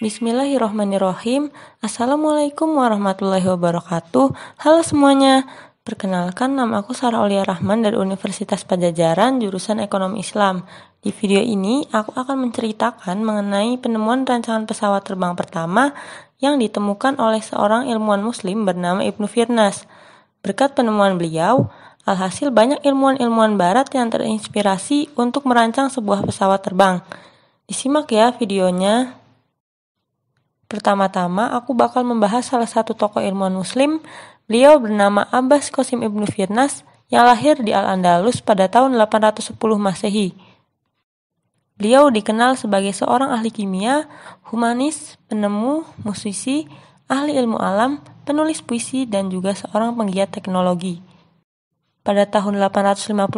Bismillahirrohmanirrohim. Assalamualaikum warahmatullahi wabarakatuh. Halo semuanya. Perkenalkan, nama aku Sarah Aulia Rahman dari Universitas Padjadjaran, jurusan Ekonomi Islam. Di video ini, aku akan menceritakan mengenai penemuan rancangan pesawat terbang pertama yang ditemukan oleh seorang ilmuwan muslim bernama Ibnu Firnas. Berkat penemuan beliau, alhasil banyak ilmuwan-ilmuwan barat yang terinspirasi untuk merancang sebuah pesawat terbang. Disimak ya videonya. Pertama-tama, aku bakal membahas salah satu tokoh ilmuwan muslim. Beliau bernama Abbas Qasim Ibnu Firnas yang lahir di Al-Andalus pada tahun 810 Masehi. Beliau dikenal sebagai seorang ahli kimia, humanis, penemu, musisi, ahli ilmu alam, penulis puisi, dan juga seorang penggiat teknologi. Pada tahun 852,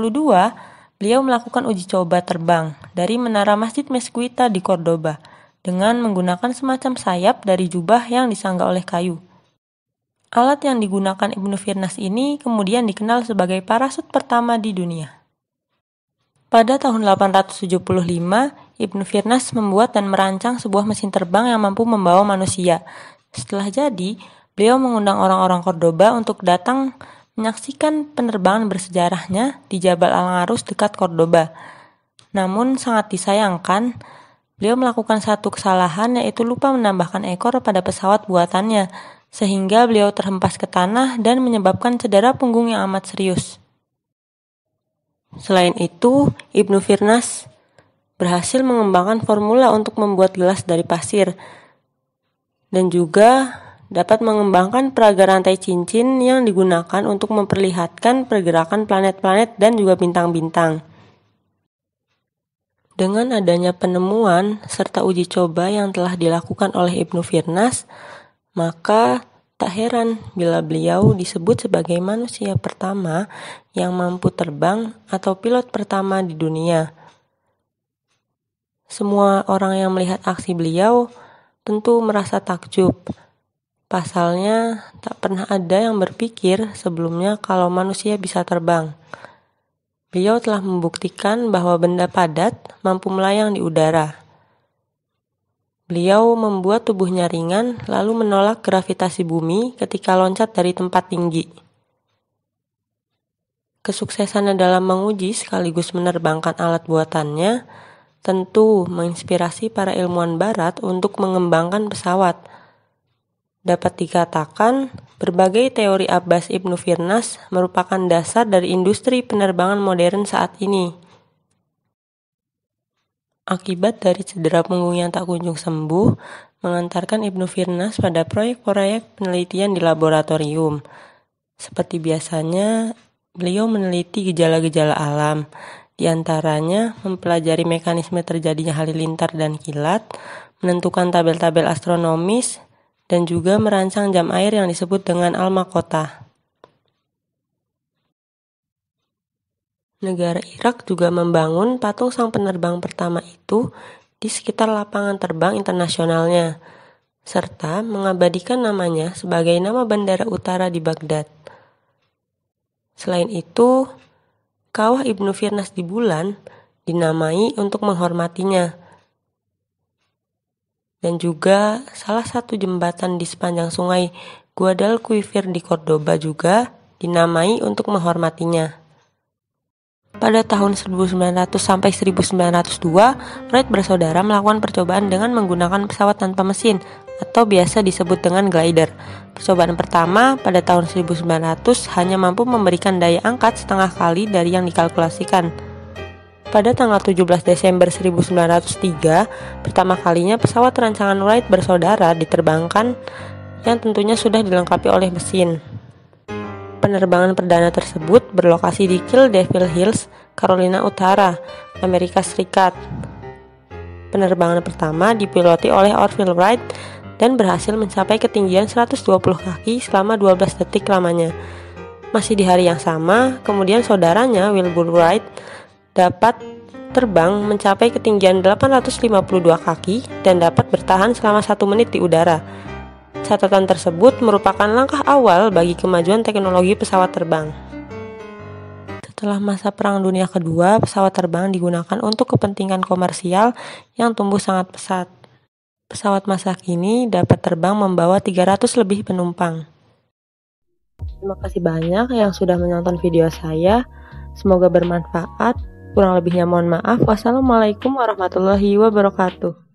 beliau melakukan uji coba terbang dari menara Masjid Mezquita di Cordoba dengan menggunakan semacam sayap dari jubah yang disangga oleh kayu. Alat yang digunakan Ibnu Firnas ini kemudian dikenal sebagai parasut pertama di dunia. Pada tahun 875, Ibnu Firnas membuat dan merancang sebuah mesin terbang yang mampu membawa manusia. Setelah jadi, beliau mengundang orang-orang Cordoba untuk datang menyaksikan penerbangan bersejarahnya di Jabal Al-Arus dekat Cordoba. Namun sangat disayangkan, beliau melakukan satu kesalahan, yaitu lupa menambahkan ekor pada pesawat buatannya, sehingga beliau terhempas ke tanah dan menyebabkan cedera punggung yang amat serius. Selain itu, Ibnu Firnas berhasil mengembangkan formula untuk membuat gelas dari pasir, dan juga dapat mengembangkan peraga rantai cincin yang digunakan untuk memperlihatkan pergerakan planet-planet dan juga bintang-bintang. Dengan adanya penemuan serta uji coba yang telah dilakukan oleh Ibnu Firnas, maka tak heran bila beliau disebut sebagai manusia pertama yang mampu terbang atau pilot pertama di dunia. Semua orang yang melihat aksi beliau tentu merasa takjub. Pasalnya, tak pernah ada yang berpikir sebelumnya kalau manusia bisa terbang. Beliau telah membuktikan bahwa benda padat mampu melayang di udara. Beliau membuat tubuhnya ringan lalu menolak gravitasi bumi ketika loncat dari tempat tinggi. Kesuksesannya dalam menguji sekaligus menerbangkan alat buatannya tentu menginspirasi para ilmuwan barat untuk mengembangkan pesawat. Dapat dikatakan, berbagai teori Abbas Ibnu Firnas merupakan dasar dari industri penerbangan modern saat ini. Akibat dari cedera punggung yang tak kunjung sembuh, mengantarkan Ibnu Firnas pada proyek-proyek penelitian di laboratorium. Seperti biasanya, beliau meneliti gejala-gejala alam, di antaranya mempelajari mekanisme terjadinya halilintar dan kilat, menentukan tabel-tabel astronomis, dan juga merancang jam air yang disebut dengan Al-Makota. Negara Irak juga membangun patung sang penerbang pertama itu di sekitar lapangan terbang internasionalnya, serta mengabadikan namanya sebagai nama bandara utara di Baghdad. Selain itu, Kawah Ibnu Firnas di bulan dinamai untuk menghormatinya. Dan juga salah satu jembatan di sepanjang sungai Guadalquivir di Cordoba juga dinamai untuk menghormatinya. Pada tahun 1900 sampai 1902, Wright bersaudara melakukan percobaan dengan menggunakan pesawat tanpa mesin atau biasa disebut dengan glider. Percobaan pertama pada tahun 1900 hanya mampu memberikan daya angkat setengah kali dari yang dikalkulasikan. Pada tanggal 17 Desember 1903, pertama kalinya pesawat rancangan Wright bersaudara diterbangkan yang tentunya sudah dilengkapi oleh mesin. Penerbangan perdana tersebut berlokasi di Kill Devil Hills, Carolina Utara, Amerika Serikat. Penerbangan pertama dipiloti oleh Orville Wright dan berhasil mencapai ketinggian 120 kaki selama 12 detik lamanya. Masih di hari yang sama, kemudian saudaranya Wilbur Wright dapat terbang mencapai ketinggian 852 kaki dan dapat bertahan selama 1 menit di udara. Catatan tersebut merupakan langkah awal bagi kemajuan teknologi pesawat terbang. Setelah masa Perang Dunia Kedua, pesawat terbang digunakan untuk kepentingan komersial yang tumbuh sangat pesat. Pesawat masa kini dapat terbang membawa 300 lebih penumpang. Terima kasih banyak yang sudah menonton video saya. Semoga bermanfaat. Kurang lebihnya mohon maaf. Wassalamualaikum warahmatullahi wabarakatuh.